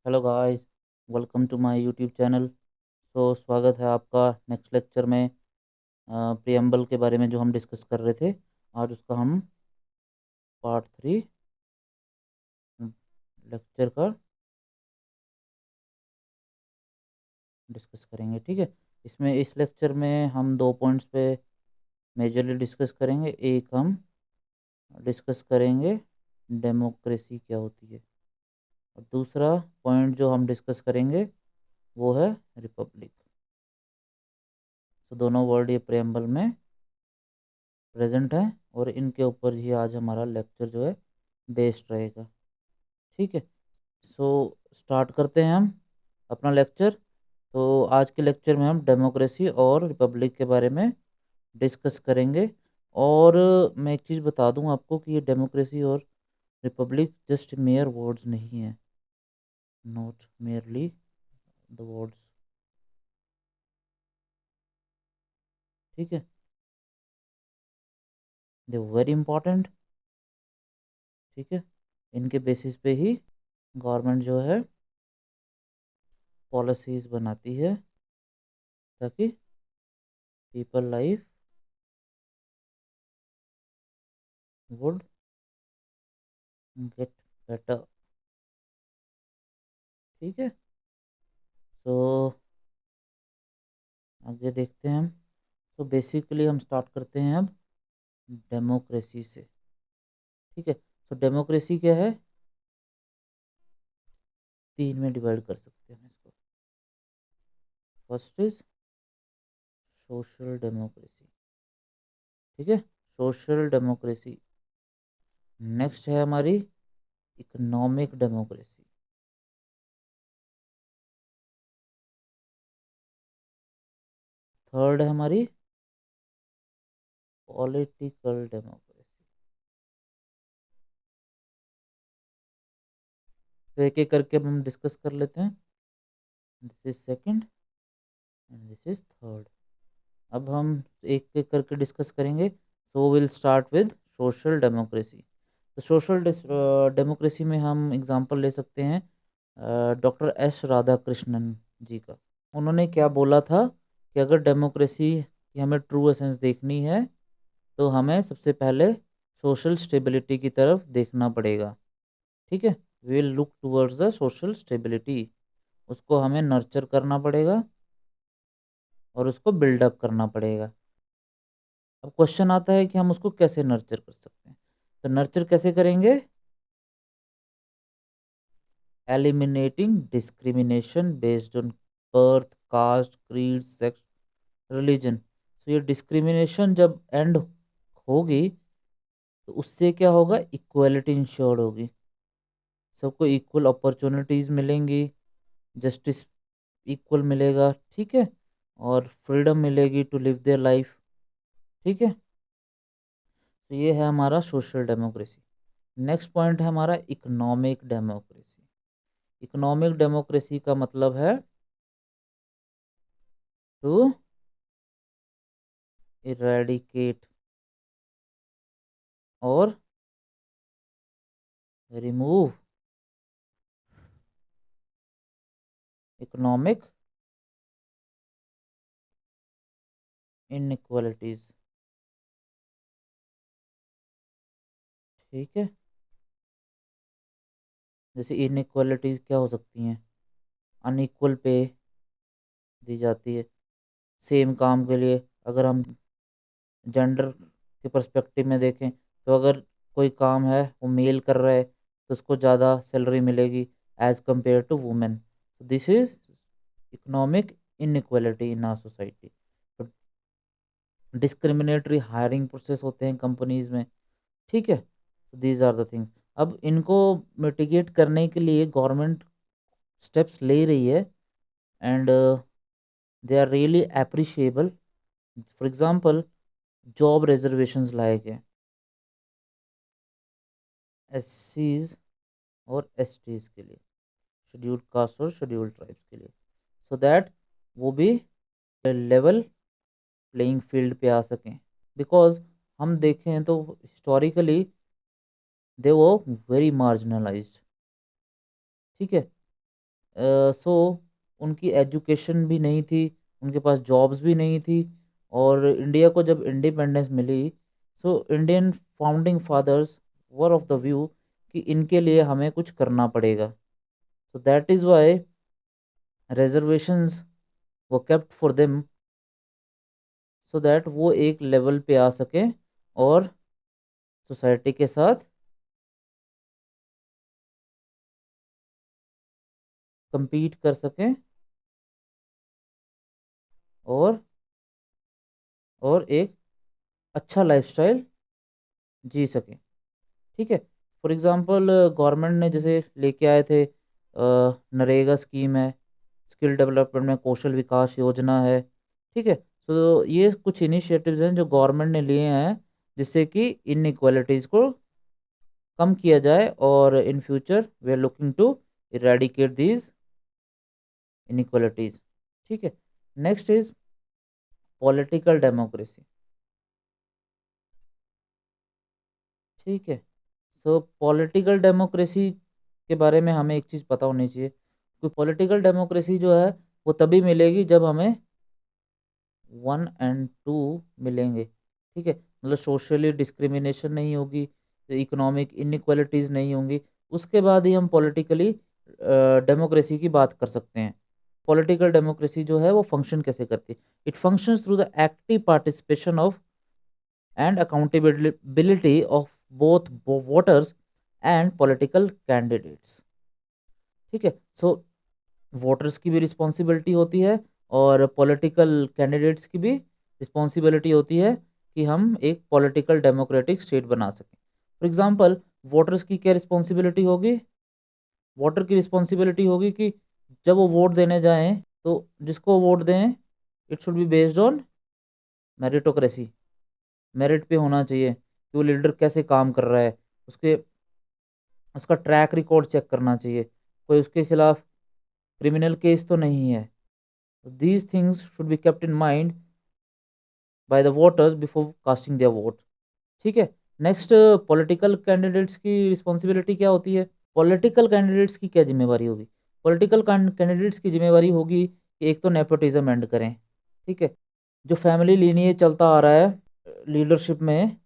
Hello guys, welcome to my YouTube channel. स्वागत है आपका नेक्स्ट लेक्चर में। प्रियम्बल के बारे में जो हम डिस्कस कर रहे थे, आज उसका हम पार्ट 3 लेक्चर का डिस्कस करेंगे। ठीक है, इसमें इस लेक्चर में हम दो पॉइंट्स पे मेजरली डिस्कस करेंगे। एक हम डिस्कस करेंगे डेमोक्रेसी क्या होती है, और दूसरा पॉइंट जो हम डिस्कस करेंगे वो है रिपब्लिक। तो दोनों वर्ड ये प्रियम्बल में प्रेजेंट है, और इनके ऊपर ही आज हमारा लेक्चर जो है बेस्ड रहेगा। ठीक है, सो स्टार्ट करते हैं हम अपना लेक्चर। तो आज के लेक्चर में हम डेमोक्रेसी और रिपब्लिक के बारे में डिस्कस करेंगे। और मैं एक चीज़ बता दूं आपको कि ये डेमोक्रेसी और रिपब्लिक जस्ट मेयर वर्ड्स नहीं है, नॉट मेयरली द वर्ड्स। ठीक है, दे वेरी इंपॉर्टेंट। ठीक है, इनके बेसिस पे ही गवर्नमेंट जो है पॉलिसीज बनाती है, ताकि people life would get better. ठीक है, तो आगे देखते हैं हम। तो बेसिकली हम स्टार्ट करते हैं अब डेमोक्रेसी से। ठीक है, तो डेमोक्रेसी क्या है, तीन में डिवाइड कर सकते हैं इसको। First is social democracy. ठीक है, सोशल डेमोक्रेसी। नेक्स्ट है हमारी इकोनॉमिक डेमोक्रेसी। थर्ड है हमारी पॉलिटिकल डेमोक्रेसी। तो एक एक करके हम डिस्कस कर लेते हैं। This is second and this is third. अब हम एक एक करके डिस्कस करेंगे। So will start with social democracy. तो सोशल डेमोक्रेसी में हम एग्जांपल ले सकते हैं डॉक्टर एस राधाकृष्णन जी का। उन्होंने क्या बोला था कि अगर डेमोक्रेसी की हमें ट्रू एसेंस देखनी है, तो हमें सबसे पहले सोशल स्टेबिलिटी की तरफ देखना पड़ेगा। ठीक है, we will look towards the social stability. उसको हमें नर्चर करना पड़ेगा और उसको बिल्डअप करना पड़ेगा। अब क्वेश्चन आता है कि हम उसको कैसे नर्चर कर सकते हैं। तो नर्चर कैसे करेंगे? Eliminating discrimination based on birth, caste, creed, sex, religion. तो ये डिस्क्रिमिनेशन जब एंड होगी, तो उससे क्या होगा, इक्वलिटी इंश्योर्ड होगी, सबको इक्वल अपॉर्चुनिटीज मिलेंगी, जस्टिस इक्वल मिलेगा। ठीक है, और फ्रीडम मिलेगी टू लिव देयर लाइफ। ठीक है, तो ये है हमारा सोशल डेमोक्रेसी। नेक्स्ट पॉइंट है हमारा इकोनॉमिक डेमोक्रेसी। इकोनॉमिक डेमोक्रेसी का मतलब है टू इरेडिकेट और रिमूव इकोनॉमिक इनइक्वालिटीज। ठीक है, जैसे इनइक्वालिटीज क्या हो सकती हैं? अनइक्वल पे दी जाती है सेम काम के लिए। अगर हम जेंडर के पर्सपेक्टिव में देखें, तो अगर कोई काम है वो मेल कर रहा है, तो उसको ज़्यादा सैलरी मिलेगी as compare to women. This is economic inequality in our society. Discriminatory hiring process होते हैं कंपनीज में। ठीक है, तो दीज आर द थिंग्स। अब इनको मिटिगेट करने के लिए गवर्नमेंट स्टेप्स ले रही है, and they are really appreciable. For example, job reservations लाए गए एससीज और एसटीज के लिए, शेड्यूल्ड कास्ट और शेड्यूल्ड ट्राइब्स के लिए, सो दैट वो भी लेवल प्लेइंग फील्ड पे आ सकें। बिकॉज हम देखें तो हिस्टोरिकली दे वो वेरी मार्जिनलाइज्ड। ठीक है, सो उनकी एजुकेशन भी नहीं थी, उनके पास जॉब्स भी नहीं थी। और इंडिया को जब इंडिपेंडेंस मिली, so Indian founding fathers were of the view कि इनके लिए हमें कुछ करना पड़ेगा। So that is why reservations वो kept for them, so that वो एक लेवल पे आ सकें और सोसाइटी के साथ compete कर सकें और एक अच्छा लाइफस्टाइल जी सकें। ठीक है। फॉर एग्जांपल गवर्नमेंट ने जैसे लेके आए थे नरेगा स्कीम है, स्किल डेवलपमेंट में कौशल विकास योजना है। ठीक है। तो ये कुछ इनिशिएटिव्स हैं जो गवर्नमेंट ने लिए हैं जिससे कि इनइक्वालिटीज़ को कम किया जाए, और in future we are looking to eradicate these inequalities. ठीक है। Next is political democracy. ठीक है। सो पॉलिटिकल डेमोक्रेसी के बारे में हमें एक चीज़ पता होनी चाहिए कि पॉलिटिकल डेमोक्रेसी जो है वो तभी मिलेगी जब हमें 1 और 2 मिलेंगे। ठीक है। मतलब सोशली डिस्क्रिमिनेशन नहीं होगी, इकोनॉमिक इनइक्वालिटीज़ नहीं होंगी, उसके बाद ही हम पॉलिटिकली डेमोक्रेसी की बात कर सकते हैं। पॉलिटिकल डेमोक्रेसी जो है वो फंक्शन कैसे करती है? It functions through the active participation of and accountability of both voters and political candidates। ठीक है। सो वोटर्स की भी रिस्पॉन्सिबिलिटी होती है और पॉलिटिकल कैंडिडेट्स की भी रिस्पॉन्सिबिलिटी होती है कि हम एक पॉलिटिकल डेमोक्रेटिक स्टेट बना सकें। फॉर एग्जांपल वोटर्स की क्या रिस्पॉन्सिबिलिटी होगी? वोटर की रिस्पॉन्सिबिलिटी होगी कि जब वो वोट देने जाएं तो जिसको वोट दें it should be based on meritocracy. Merit पे होना चाहिए कि वो लीडर कैसे काम कर रहा है, उसके उसका ट्रैक रिकॉर्ड चेक करना चाहिए, कोई उसके खिलाफ क्रिमिनल केस तो नहीं है। These things should be kept in mind by the voters before casting their vote. ठीक है। नेक्स्ट, पॉलिटिकल कैंडिडेट्स की रिस्पॉन्सिबिलिटी क्या होती है? पॉलिटिकल कैंडिडेट्स की क्या जिम्मेवारी होगी? पॉलिटिकल कैंडिडेट्स की जिम्मेवारी होगी कि एक तो नेपोटिज्म एंड करें। ठीक है। जो फैमिली लीनिएज चलता आ रहा है लीडरशिप में,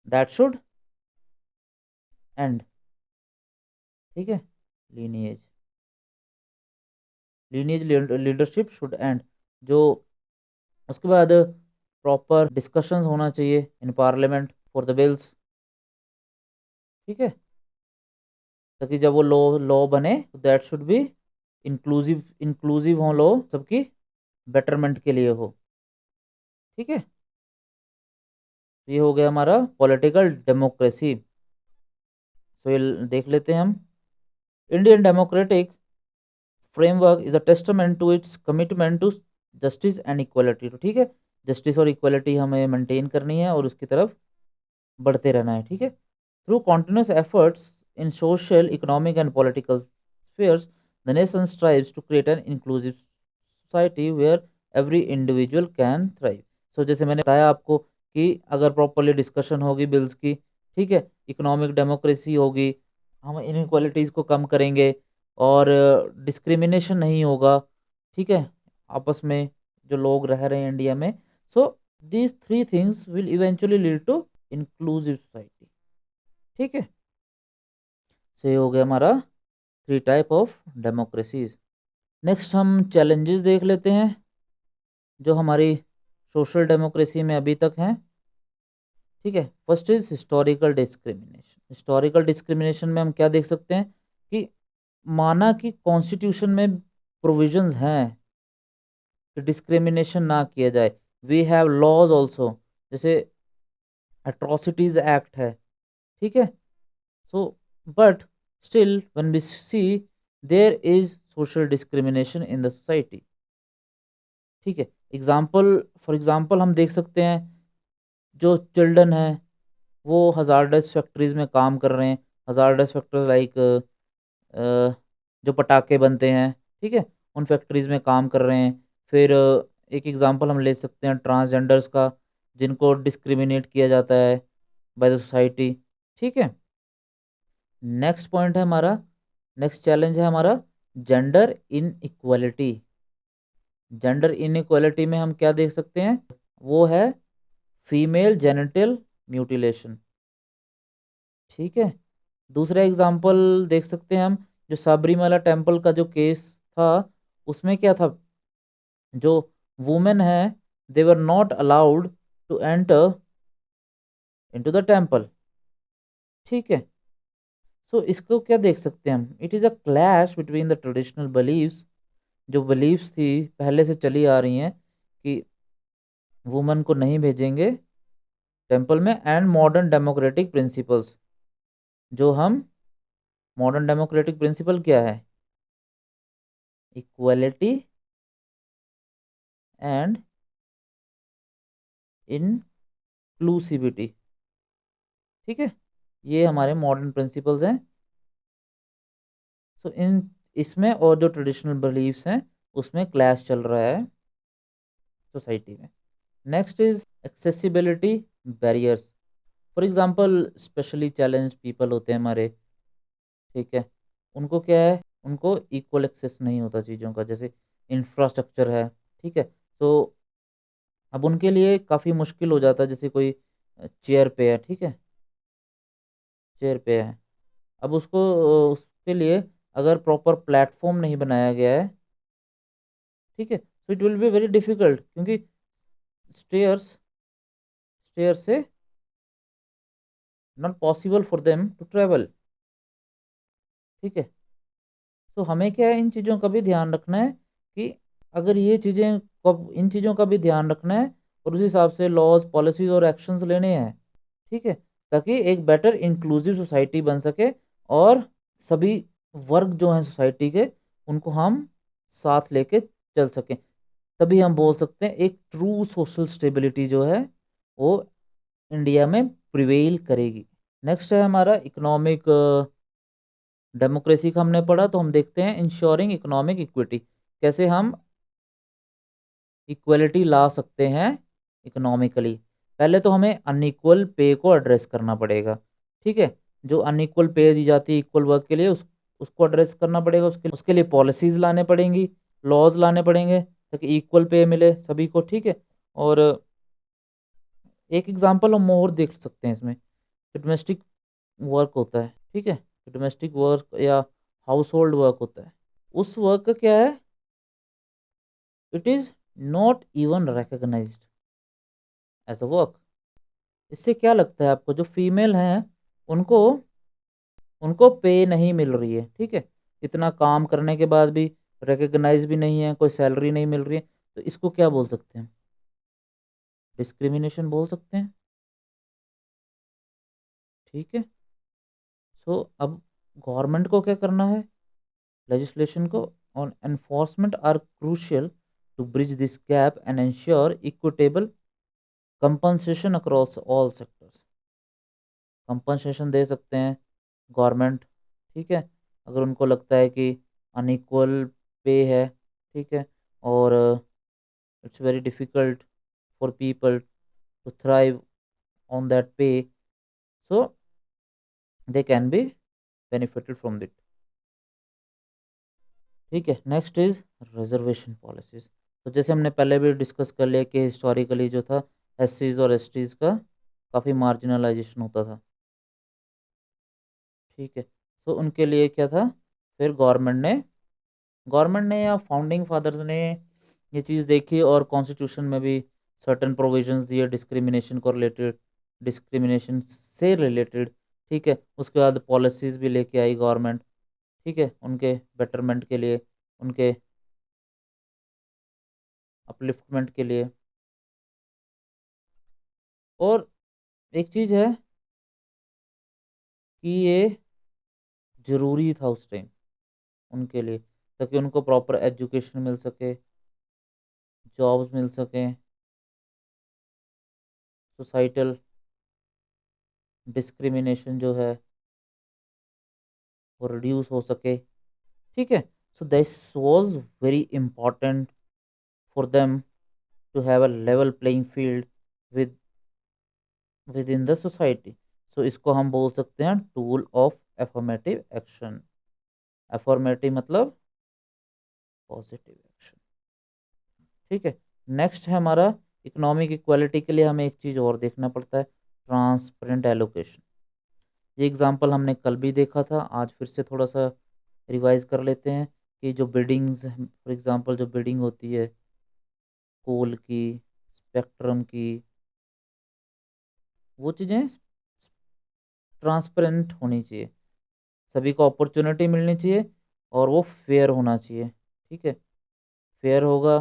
दैट शुड एंड। ठीक है। Lineage lineage leadership should and. जो उसके बाद प्रॉपर डिस्कशंस होना चाहिए in parliament for the bills. ठीक है। ताकि जब वो लॉ लॉ बने तो that should be inclusive inclusive हो, लॉ सबकी बेटरमेंट के लिए हो। ठीक है। तो ये हो गया हमारा पॉलिटिकल डेमोक्रेसी। तो ये देख लेते हैं हम। Indian democratic framework is a testament to its commitment to justice and equality. तो ठीक है, जस्टिस और इक्वलिटी हमें मेंटेन करनी है और उसकी तरफ बढ़ते रहना है। ठीक है। Through continuous efforts in social economic and political spheres the nation strives to create an inclusive society where every individual can thrive. So जैसे मैंने बताया आपको कि अगर प्रॉपरली डिस्कशन होगी बिल्स की, ठीक है, इकोनॉमिक डेमोक्रेसी होगी, हम इनइक्वालिटीज़ को कम करेंगे और डिस्क्रिमिनेशन नहीं होगा। ठीक है। आपस में जो लोग रह रहे हैं इंडिया में, so these 3 things will eventually lead to inclusive society. ठीक है। सो ये हो गया हमारा 3 टाइप ऑफ डेमोक्रेसीज। नेक्स्ट हम चैलेंजेस देख लेते हैं जो हमारी सोशल डेमोक्रेसी में अभी तक हैं। ठीक है। First is historical discrimination. Historical discrimination में हम क्या देख सकते हैं कि माना कि कॉन्स्टिट्यूशन में प्रोविजंस हैं कि डिस्क्रिमिनेशन ना किया जाए, वी हैव लॉज ऑल्सो, जैसे एट्रोसिटीज एक्ट है। ठीक है। So but still when we see there is social discrimination in the society. ठीक है। फॉर एग्जाम्पल हम देख सकते हैं जो चिल्ड्रन हैं वो हजारडस फैक्ट्रीज में काम कर रहे हैं। हजारडस फैक्ट्रीज लाइक जो पटाखे बनते हैं, ठीक है, उन फैक्ट्रीज में काम कर रहे हैं। फिर एक एग्जांपल हम ले सकते हैं ट्रांसजेंडर्स का, जिनको डिस्क्रिमिनेट किया जाता है बाय द सोसाइटी। ठीक है। नेक्स्ट पॉइंट है हमारा, नेक्स्ट चैलेंज है हमारा gender in equality. Gender in equality में हम क्या देख सकते हैं, वो है फीमेल जेनिटल म्यूटिलेशन। ठीक है, दूसरा एग्जाम्पल देख सकते हैं हम, जो सबरीमाला टेम्पल का जो केस था, उसमें क्या था, जो वुमेन है, they were not allowed to enter into the temple. ठीक है, सो इसको क्या देख सकते हैं हम, it is a clash between the traditional believes, जो बिलीव्स थी पहले से चली आ रही हैं कि वुमेन को नहीं भेजेंगे टेम्पल में, एंड मॉडर्न डेमोक्रेटिक प्रिंसिपल्स, जो हम मॉडर्न डेमोक्रेटिक प्रिंसिपल क्या है, इक्वलिटी एंड इंक्लूसिविटी। ठीक है, ये हमारे मॉडर्न प्रिंसिपल्स हैं। सो इन इसमें और जो ट्रेडिशनल बिलीव्स हैं उसमें क्लैश चल रहा है सोसाइटी में। Next is accessibility barriers. For example specially challenge people होते हैं हमारे, ठीक है, उनको क्या है, उनको इक्वल एक्सेस नहीं होता चीज़ों का, जैसे इंफ्रास्ट्रक्चर है। ठीक है, तो अब उनके लिए काफ़ी मुश्किल हो जाता है, जैसे कोई चेयर पे है, ठीक है, चेयर पे है, अब उसको उसके लिए अगर प्रॉपर प्लेटफॉर्म नहीं बनाया गया है, ठीक है, तो it will be very difficult, क्योंकि स्टेयर्स स्टेयर से not possible for them to travel. ठीक है, तो हमें क्या है, इन चीज़ों का भी ध्यान रखना है कि अगर ये चीज़ें कब, इन चीज़ों का भी ध्यान रखना है और उस हिसाब से लॉज पॉलिसीज और एक्शंस लेने हैं। ठीक है, ताकि एक बेटर इंक्लूसिव सोसाइटी बन सके और सभी वर्ग जो हैं सोसाइटी के, उनको हम साथ लेके चल सकें, तभी हम बोल सकते हैं एक ट्रू सोशल स्टेबिलिटी जो है वो इंडिया में प्रिवेल करेगी। नेक्स्ट है हमारा इकोनॉमिक डेमोक्रेसी का हमने पढ़ा, तो हम देखते हैं इंश्योरिंग इकोनॉमिक इक्विटी, कैसे हम इक्वलिटी ला सकते हैं इकोनॉमिकली। पहले तो हमें अनइक्वल पे को एड्रेस करना पड़ेगा। ठीक है, जो अनइक्वल पे दी जाती है इक्वल वर्क के लिए, उसको एड्रेस करना पड़ेगा, उसके लिए पॉलिसीज लाने पड़ेंगी, लॉज लाने पड़ेंगे, ताकि इक्वल पे मिले सभी को। ठीक है, और एक एग्जांपल हम और देख सकते हैं इसमें, डोमेस्टिक वर्क होता है, ठीक है, डोमेस्टिक वर्क या हाउस होल्ड वर्क होता है, उस वर्क का क्या है, it is not even recognised as a work. इससे क्या लगता है आपको, जो फीमेल हैं उनको उनको पे नहीं मिल रही है, ठीक है, इतना काम करने के बाद भी रिकग्नाइज भी नहीं है, कोई सैलरी नहीं मिल रही है, तो इसको क्या बोल सकते हैं, डिस्क्रिमिनेशन बोल सकते हैं। ठीक है, सो अब गवर्नमेंट को क्या करना है, legislation को on enforcement are crucial to bridge this gap and ensure equitable compensation across all sectors। Compensation दे सकते हैं गवर्नमेंट, ठीक है, अगर उनको लगता है कि अनइक्वल पे है, ठीक है, और it's very difficult for people to thrive on that पे, so they can be benefited from it. ठीक है, नेक्स्ट इज रिजर्वेशन पॉलिसीज। तो जैसे हमने पहले भी डिस्कस कर लिया कि हिस्टोरिकली जो था एससीज और एसटीज का काफ़ी मार्जिनलाइजेशन होता था। ठीक है, तो उनके लिए क्या था, फिर गवर्नमेंट ने या फाउंडिंग फादर्स ने ये चीज़ देखी और कॉन्स्टिट्यूशन में भी सर्टेन प्रोविजंस दिए डिस्क्रिमिनेशन को रिलेटेड, डिस्क्रिमिनेशन से रिलेटेड। ठीक है, उसके बाद पॉलिसीज़ भी लेके आई गवर्नमेंट, ठीक है, उनके बेटरमेंट के लिए, उनके अपलिफ्टमेंट के लिए। और एक चीज़ है कि ये ज़रूरी था उस टाइम उनके लिए, ताकि उनको प्रॉपर एजुकेशन मिल सके, जॉब्स मिल सकें, सोसाइटल डिस्क्रिमिनेशन जो है वो रिड्यूस हो सके। ठीक है, so this was very important for them to have a level playing field with within the the so. सो इसको हम बोल सकते हैं tool of affirmative action. Affirmative मतलब पॉजिटिव एक्शन। ठीक है, नेक्स्ट है हमारा इकोनॉमिक इक्वालिटी के लिए हमें एक चीज़ और देखना पड़ता है, ट्रांसपेरेंट एलोकेशन। ये एग्जांपल हमने कल भी देखा था, आज फिर से थोड़ा सा रिवाइज कर लेते हैं कि जो बिडिंग्स, फॉर एग्जांपल जो बिडिंग होती है कोल की, स्पेक्ट्रम की, वो चीज़ें ट्रांसपेरेंट होनी चाहिए, सभी को अपॉर्चुनिटी मिलनी चाहिए और वो फेयर होना चाहिए। ठीक है, फेयर होगा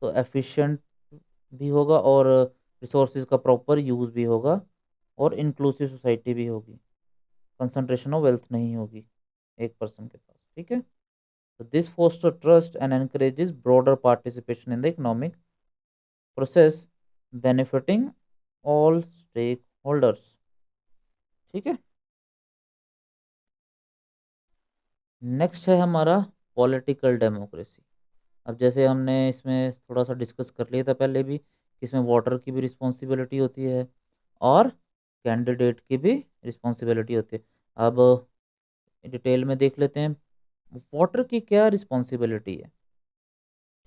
तो एफिशिएंट भी होगा और रिसोर्सेज का प्रॉपर यूज़ भी होगा और इंक्लूसिव सोसाइटी भी होगी, कंसंट्रेशन ऑफ वेल्थ नहीं होगी एक पर्सन के पास। ठीक है, तो this foster trust and encourages broader participation in the economic process benefiting all stakeholders. ठीक है, नेक्स्ट है हमारा पॉलिटिकल डेमोक्रेसी। अब जैसे हमने इसमें थोड़ा सा डिस्कस कर लिया था पहले भी कि इसमें वोटर की भी रिस्पॉन्सिबिलिटी होती है और कैंडिडेट की भी रिस्पॉन्सिबिलिटी होती है। अब डिटेल में देख लेते हैं वोटर की क्या रिस्पॉन्सिबिलिटी है।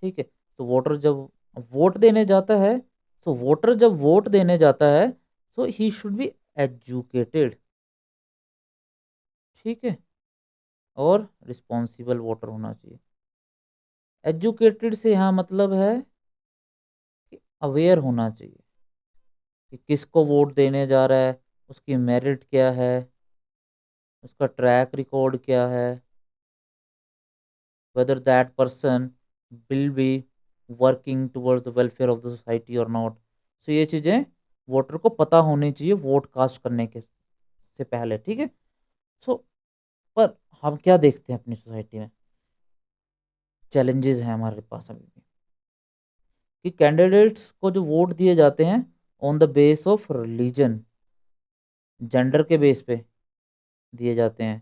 ठीक है, तो वोटर जब वोट देने जाता है, सो वोटर जब वोट देने जाता है सो ही शुड बी एजुकेटेड। ठीक है, और रिस्पॉन्सिबल वोटर होना चाहिए। एजुकेटेड से यहाँ मतलब है कि अवेयर होना चाहिए कि किसको वोट देने जा रहा है, उसकी मेरिट क्या है, उसका ट्रैक रिकॉर्ड क्या है, whether that person will be working towards the welfare of the society or not। सो ये चीज़ें वोटर को पता होनी चाहिए वोट कास्ट करने के से पहले। ठीक है, सो पर हम क्या देखते हैं अपनी सोसाइटी में, चैलेंजेस हैं हमारे पास अभी भी कि कैंडिडेट्स को जो वोट दिए जाते हैं on the base of religion, gender के बेस पे दिए जाते हैं,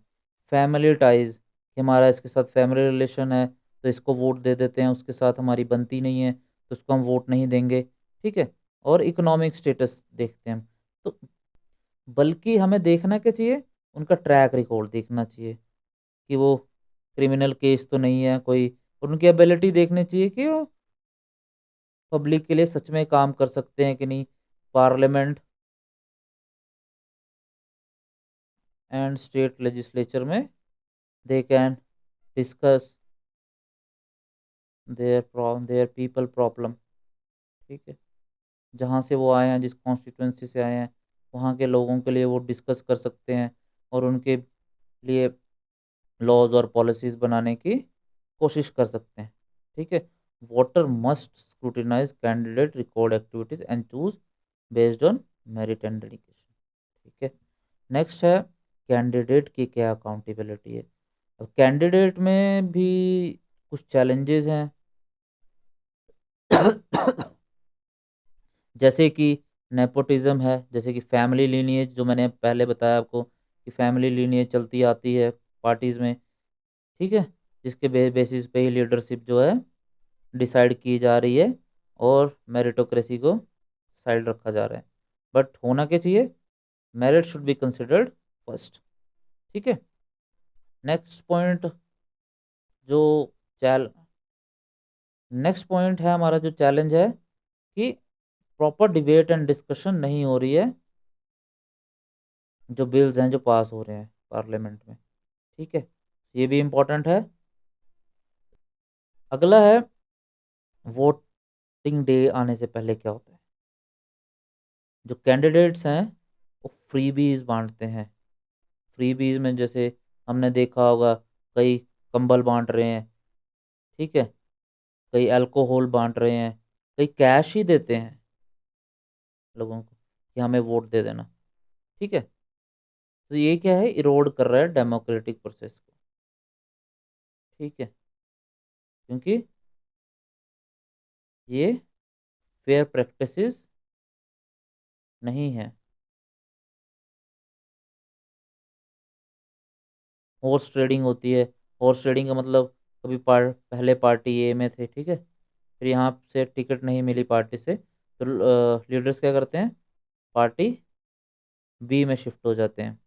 फैमिली टाइज कि हमारा इसके साथ फैमिली रिलेशन है तो इसको वोट दे देते हैं, उसके साथ हमारी बनती नहीं है तो उसको हम वोट नहीं देंगे। ठीक है, और इकोनॉमिक स्टेटस देखते हैं हम। तो बल्कि हमें देखना क्या चाहिए, उनका ट्रैक रिकॉर्ड देखना चाहिए कि वो क्रिमिनल केस तो नहीं है कोई, और उनकी एबिलिटी देखनी चाहिए कि वो पब्लिक के लिए सच में काम कर सकते हैं कि नहीं, पार्लियामेंट एंड स्टेट लेजिस्लेचर में they can discuss their people problem. ठीक है, जहाँ से वो आए हैं, जिस कॉन्स्टिट्यूंसी से आए हैं, वहाँ के लोगों के लिए वो डिस्कस कर सकते हैं और उनके लिए लॉज और पॉलिसीज बनाने की कोशिश कर सकते हैं। ठीक है, voter must scrutinise candidate record activities and choose based on merit and dedication. ठीक है, नेक्स्ट है कैंडिडेट की क्या अकाउंटेबिलिटी है। अब कैंडिडेट में भी कुछ चैलेंजेस हैं जैसे कि नेपोटिज्म है, जैसे कि फैमिली लीनिएज, जो मैंने पहले बताया आपको कि फैमिली लीनिएज चलती आती है पार्टीज़ में। ठीक है, जिसके बेसिस पे ही लीडरशिप जो है डिसाइड की जा रही है और मेरिटोक्रेसी को साइड रखा जा रहा है। बट होना क्या चाहिए, merit should be considered first. ठीक है, नेक्स्ट पॉइंट जो चैल नेक्स्ट पॉइंट है हमारा जो चैलेंज है कि प्रॉपर डिबेट एंड डिस्कशन नहीं हो रही है जो बिल्स हैं जो पास हो रहे हैं पार्लियामेंट में। ठीक है, ये भी इम्पोर्टेंट है। अगला है वोटिंग डे आने से पहले क्या होता है, जो कैंडिडेट्स हैं वो फ्रीबीज बांटते हैं। फ्रीबीज में जैसे हमने देखा होगा कई कंबल बांट रहे हैं। ठीक है, कई अल्कोहल बांट रहे हैं, कई कैश ही देते हैं लोगों को कि हमें वोट दे देना। ठीक है, तो ये क्या है, इरोड कर रहा है डेमोक्रेटिक प्रोसेस को। ठीक है, क्योंकि ये फेयर प्रैक्टिसेस नहीं है। हॉर्स ट्रेडिंग होती है। हॉर्स ट्रेडिंग का मतलब कभी पहले पार्टी ए में थे, ठीक है, फिर यहाँ से टिकट नहीं मिली पार्टी से तो लीडर्स क्या करते हैं, पार्टी बी में शिफ्ट हो जाते हैं।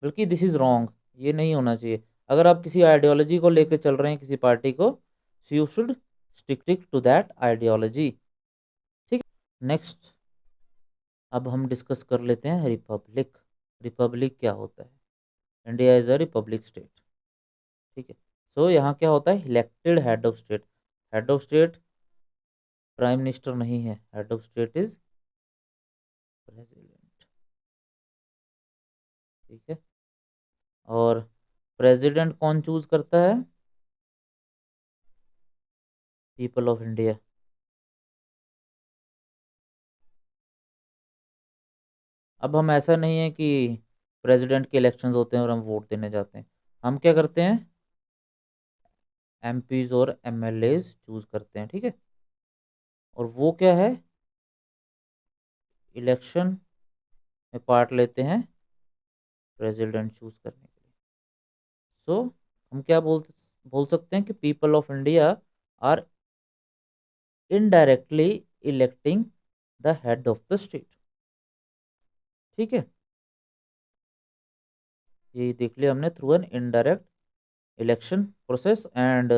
बल्कि दिस इज़ रॉन्ग, ये नहीं होना चाहिए। अगर आप किसी आइडियोलॉजी को लेकर चल रहे हैं, किसी पार्टी को, so you should stick to that ideology. ठीक है, नेक्स्ट अब हम डिस्कस कर लेते हैं रिपब्लिक। रिपब्लिक क्या होता है? India is a republic state. ठीक है, सो यहाँ क्या होता है? Elected head of state. Head of state prime minister नहीं है, head of state is president. ठीक है, और प्रेसिडेंट कौन चूज करता है? People of India. अब हम ऐसा नहीं है कि प्रेसिडेंट के इलेक्शंस होते हैं और हम वोट देने जाते हैं। हम क्या करते हैं? एमपीज और एमएलएज चूज करते हैं। ठीक है, और वो क्या है? इलेक्शन में पार्ट लेते हैं प्रेसिडेंट चूज करने के लिए। सो हम क्या बोल सकते हैं कि people of India are indirectly electing the head of the state. ठीक है, ये देख लिया हमने, through an indirect election process and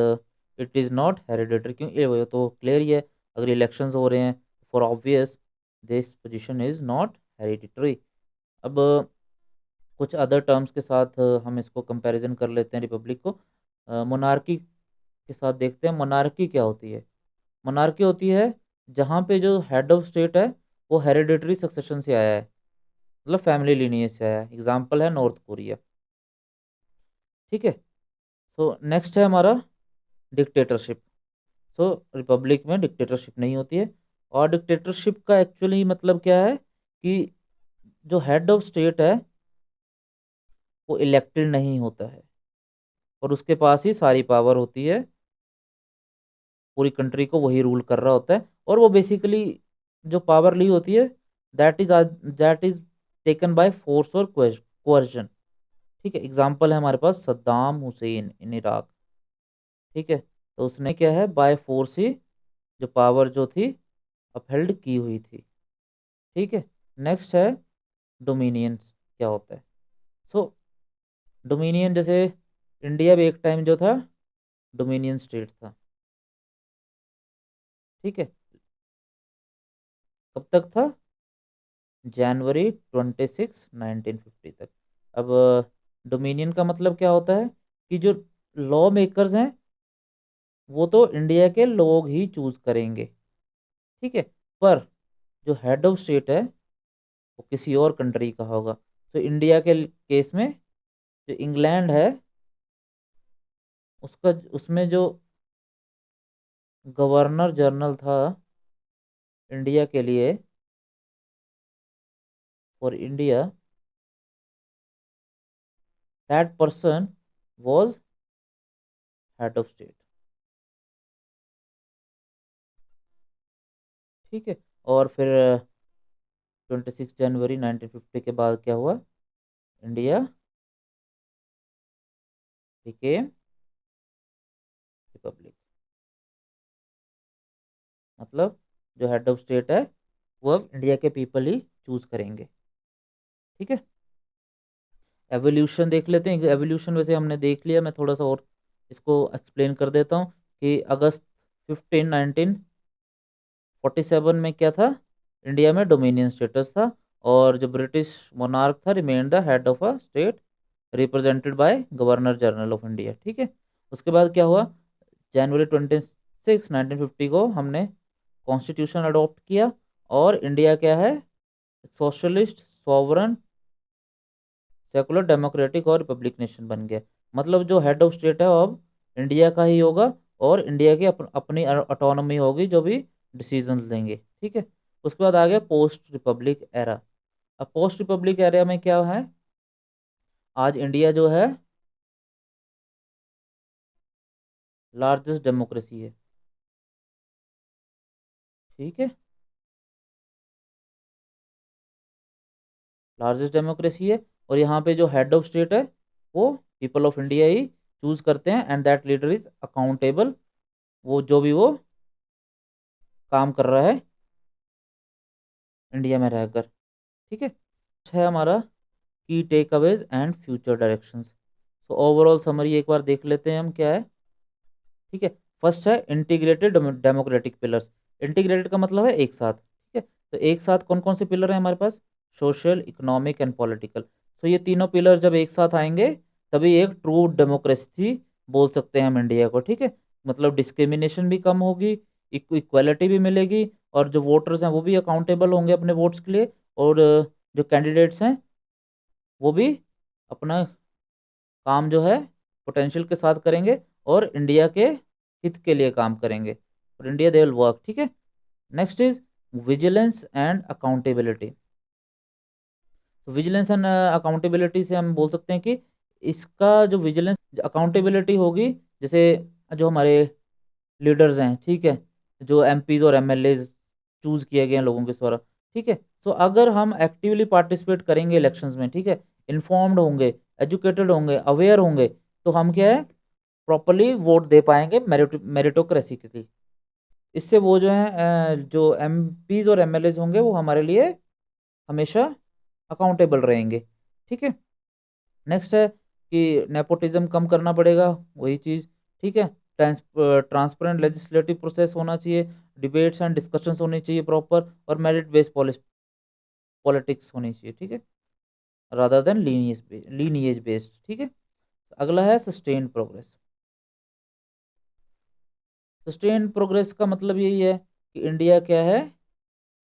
it is not hereditary. क्यों? ये तो क्लियर ही है, अगर इलेक्शंस हो रहे हैं, for obvious this position is not hereditary. अब कुछ अदर टर्म्स के साथ हम इसको कंपैरिजन कर लेते हैं रिपब्लिक को। मोनार्की के साथ देखते हैं, मोनार्की क्या होती है? मोनार्की होती है जहाँ पे जो हेड ऑफ स्टेट है वो हेरिडिटरी सक्सेशन से आया है, मतलब फैमिली लीनिएज से आया है। एग्जाम्पल है नॉर्थ कोरिया। ठीक है, सो नेक्स्ट है हमारा डिक्टेटरशिप। सो रिपब्लिक में डिक्टेटरशिप नहीं होती है। और डिक्टेटरशिप का एक्चुअली मतलब क्या है कि जो हेड ऑफ स्टेट है वो इलेक्टेड नहीं होता है और उसके पास ही सारी पावर होती है, पूरी कंट्री को वही रूल कर रहा होता है। और वो बेसिकली जो पावर ली होती है that is taken by force और कोअर्जन। ठीक है, एग्जाम्पल है हमारे पास सद्दाम हुसैन इन इराक। ठीक है, तो उसने क्या है, बाय फोर्स ही जो पावर जो थी अपहेल्ड की हुई थी। ठीक है, नेक्स्ट है डोमिनियन क्या होता है? सो डोमिनियन जैसे इंडिया भी एक टाइम जो था डोमिनियन स्टेट था। ठीक है, कब तक था? जनवरी 26 1950 तक। अब डोमिनियन का मतलब क्या होता है कि जो लॉ मेकर्स हैं वो तो इंडिया के लोग ही चूज करेंगे। ठीक है, पर जो हेड ऑफ स्टेट है वो किसी और कंट्री का होगा। तो इंडिया के केस में जो इंग्लैंड है उसका उसमें जो गवर्नर जनरल था इंडिया के लिए, for India, that person was head of state. ठीक है, और फिर 26 जनवरी 1950 के बाद क्या हुआ? India became Republic. मतलब जो हेड ऑफ स्टेट है वो अब इंडिया के पीपल ही चूज करेंगे। ठीक है, एवोल्यूशन देख लेते हैं। एवोल्यूशन वैसे हमने देख लिया, मैं थोड़ा सा और इसको एक्सप्लेन कर देता हूँ कि अगस्त 15 1947 में क्या था? इंडिया में डोमिनियन स्टेटस था और जो ब्रिटिश मोनार्क था remain the head of a state represented by governor general of India. ठीक है, उसके बाद क्या हुआ? January 26 1950 को हमने कॉन्स्टिट्यूशन अडॉप्ट किया और इंडिया क्या है? सोशलिस्ट सॉवरन सेकुलर डेमोक्रेटिक और रिपब्लिक नेशन बन गया। मतलब जो हेड ऑफ स्टेट है वो अब इंडिया का ही होगा और इंडिया की अपनी ऑटोनॉमी होगी जो भी डिसीजंस लेंगे। ठीक है, उसके बाद आ गया पोस्ट रिपब्लिक एरा। अब पोस्ट रिपब्लिक एरा में क्या है? आज इंडिया जो है लार्जेस्ट डेमोक्रेसी है। ठीक है, लार्जेस्ट डेमोक्रेसी है और यहाँ पे जो हेड ऑफ स्टेट है वो people of India he choose करते हैं and that leader is accountable, वो जो भी वो काम कर रहा है इंडिया में रहकर। ठीक है हमारा की takeaways and future directions. So overall summary एक बार देख लेते हैं हम क्या है। ठीक है, फर्स्ट है इंटीग्रेटेड डेमोक्रेटिक पिलर्स। इंटीग्रेटेड का मतलब है एक साथ। ठीक है, तो एक साथ कौन कौन से पिलर हैं हमारे पास? Social, economic and political. तो ये तीनों पिलर जब एक साथ आएंगे तभी एक ट्रू डेमोक्रेसी बोल सकते हैं हम इंडिया को। ठीक है, मतलब डिस्क्रिमिनेशन भी कम होगी, इक्वालिटी भी मिलेगी, और जो वोटर्स हैं वो भी अकाउंटेबल होंगे अपने वोट्स के लिए, और जो कैंडिडेट्स हैं वो भी अपना काम जो है पोटेंशियल के साथ करेंगे और इंडिया के हित के लिए काम करेंगे, और इंडिया दे विल वर्क। ठीक है, next is vigilance and accountability. तो विजिलेंस एंड अकाउंटेबिलिटी से हम बोल सकते हैं कि इसका जो विजिलेंस अकाउंटेबिलिटी होगी, जैसे जो हमारे लीडर्स हैं, ठीक है, जो एमपीज और एमएलएज चूज किए गए हैं लोगों के द्वारा। ठीक है, तो अगर हम एक्टिवली पार्टिसिपेट करेंगे इलेक्शंस में, ठीक है, इन्फॉर्म्ड होंगे, एजुकेटेड होंगे, अवेयर होंगे, तो हम क्या है प्रॉपरली वोट दे पाएंगे मेरिटोक्रेसी के लिए। इससे वो जो है जो एमपीज और एमएलएज होंगे वो हमारे लिए हमेशा अकाउंटेबल रहेंगे। ठीक है, नेक्स्ट है कि नेपोटिज्म कम करना पड़ेगा, वही चीज़। ठीक है, ट्रांसपेरेंट लेजिस्लेटिव प्रोसेस होना चाहिए, डिबेट्स एंड डिस्कशंस होनी चाहिए प्रॉपर, और मेरिट बेस्ड पॉलिटिक्स होनी चाहिए। ठीक है, रादर देन लीनिएज बेस्ड। ठीक है, अगला है सस्टेन्ड प्रोग्रेस। सस्टेन्ड प्रोग्रेस का मतलब यही है कि इंडिया क्या है,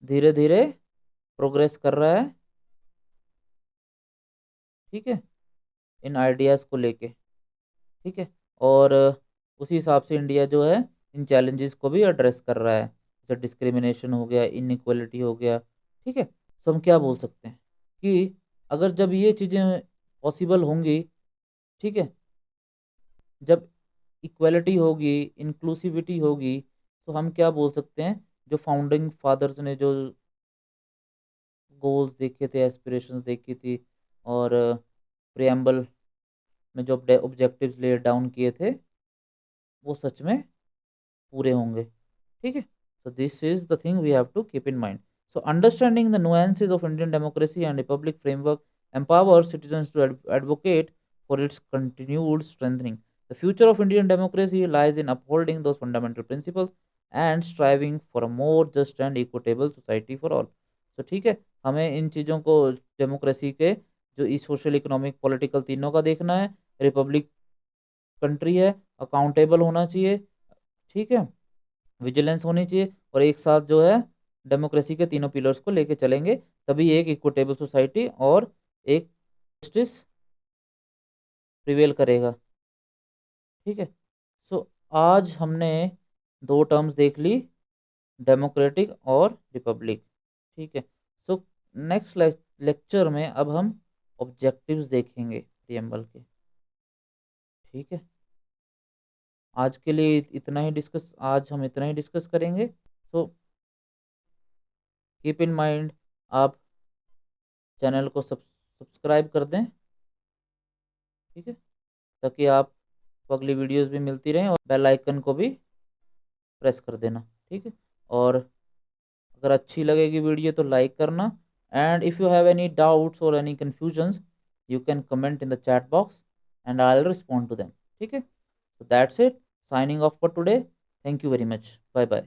धीरे धीरे प्रोग्रेस कर रहा है। ठीक है, इन आइडियाज़ को लेके। ठीक है, और उसी हिसाब से इंडिया जो है इन चैलेंजेस को भी एड्रेस कर रहा है, जैसे डिस्क्रिमिनेशन हो गया, इनइक्वलिटी हो गया। ठीक है, तो हम क्या बोल सकते हैं कि अगर जब ये चीज़ें पॉसिबल होंगी, ठीक है, जब इक्वलिटी होगी, इंक्लूसिविटी होगी, तो हम क्या बोल सकते हैं, जो फाउंडिंग फादर्स ने जो गोल्स देखे थे, एस्पिरेशंस देखी थी, और प्रियम्बल में जो ऑब्जेक्टिव्स ले डाउन किए थे वो सच में पूरे होंगे। ठीक है, so this is the thing we have to keep in mind. So understanding the nuances of Indian democracy and republic framework empowers citizens to advocate for its continued strengthening. The future of Indian democracy lies in upholding those fundamental principles and striving for a more just and equitable society for all. So ठीक है, हमें इन चीज़ों को, democracy के जो इस social, economic, political तीनों का देखना है। रिपब्लिक कंट्री है, अकाउंटेबल होना चाहिए। ठीक है, विजिलेंस होनी चाहिए, और एक साथ जो है डेमोक्रेसी के तीनों पिलर्स को लेके चलेंगे, तभी एक इक्विटेबल सोसाइटी और एक जस्टिस प्रिवेल करेगा। ठीक है, सो आज हमने दो टर्म्स देख ली, डेमोक्रेटिक और रिपब्लिक। ठीक है, सो नेक्स्ट लेक्चर में अब हम ऑब्जेक्टिव्स देखेंगे प्रियम्बल के। ठीक है, आज के लिए इतना ही डिस्कस, आज हम इतना ही डिस्कस करेंगे। सो कीप इन माइंड, आप चैनल को सब्सक्राइब कर दें। ठीक है, ताकि आप अगली वीडियोस भी मिलती रहें, और बेल आइकन को भी प्रेस कर देना। ठीक है, और अगर अच्छी लगेगी वीडियो तो लाइक करना, and if you have any doubts or any confusions you can comment in the chat box and I will respond to them. ठीक है, so that's it, signing off for today. Thank you very much, bye bye.